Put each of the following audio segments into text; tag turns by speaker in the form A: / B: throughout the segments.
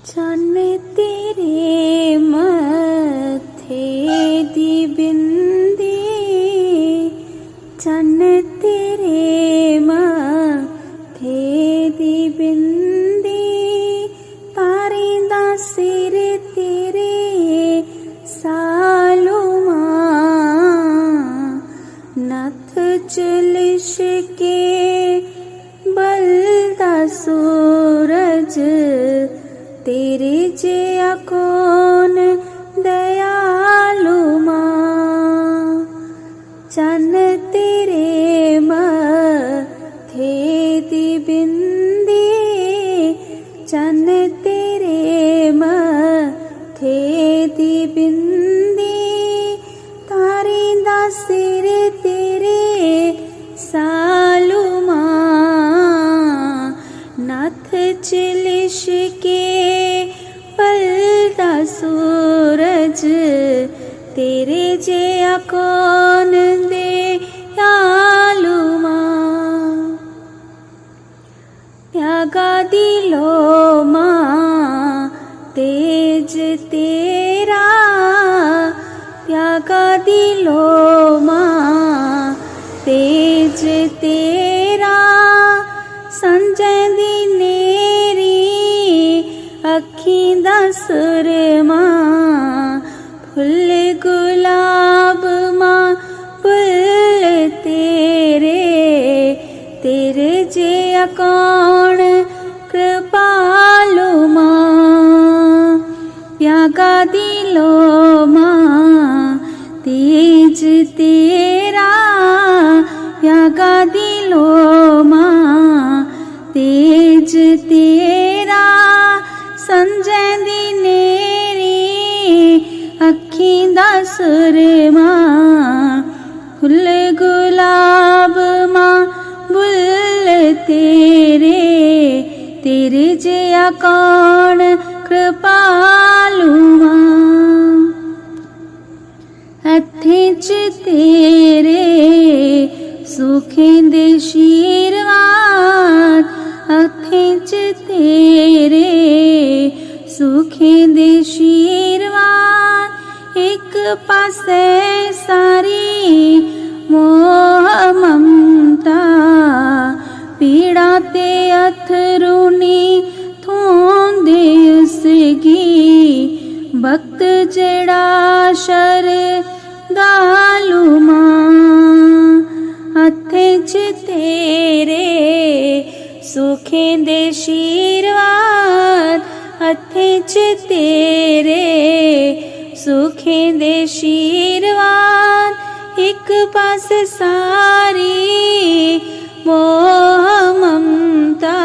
A: चन्न तेरे मथे दी बिंदी, चन्न तेरे मथे दी बिंदी, तारे दा सिर तेरे सालुमा, नथ चलिश के बलदा सूरज, तेरे जिया कौन दयालु मां। चन्न तेरे मथे दी बिंदी, चन्न तेरे मथे दी बिंदी, तारे दा सिर तेरे सालु मां, नथ चलिश के बलदा सूरज, तेरे जिया कौन दयालु मां। त्यागा दिलो मां तेज तेरा, त्यागा दिलो मां तेज तेरा, संजय दी नेरी अखीं दा सुरमा, फुल गुलाब मां फुल तेरे, तेरे जिया कौन कृपालु मां। त्यागा दिलो मां तेज तेरा, त्यागा दिलो मां तेज तेरा, संजय दी नेरी अखीं दा सुरमा, फुल गुलाब मां बुल तेरे, तेरे जिया कौन कृपालु मां। हत्थें च तेरे सुखें दे शीरवाद, हत्थें च तेरे सुखें दे शीरवाद, एक पासे सारी मोह ममता, पीड़ा ते अथरूनी थोंदे उसगी, भक्त जेड़ा शरदालु मां। हत्थें च तेरे सुखें दे शीरवाद, हत्थें च तेरे सुखें दे शीरवाद, एक पास सारी मोह ममता,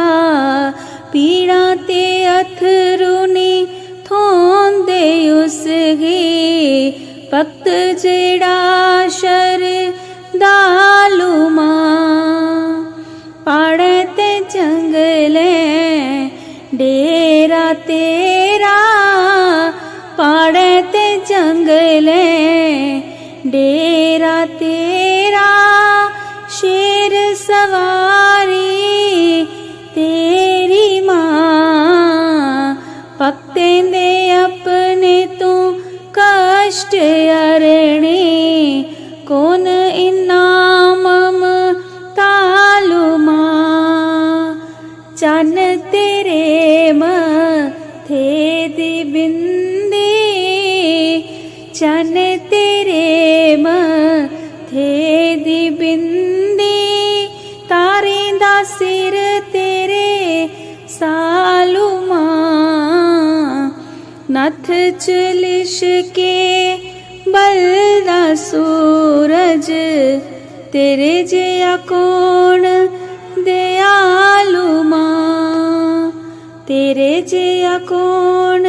A: पीड़ा ते अथरूनी थोंदे उसगी, भक्त जेड़ा शरदालु मां। पाड़े ते जंगले डेरा तेरा, पाड़े ते जंगले डेरा तेरा, शेर सवारी तेरी मां, भक्तें दे अपने तू कष्ट अरणे, कौन इनाम तालु मां। चन्न तेरे मथे दी बिंदी, चन्न तेरे मथे दी बिंदी, तारे दा सिर तेरे सालु मां, नथ चलिश के बलदा सूरज, तेरे जिया कौन दयालु मां, तेरे जिया कौन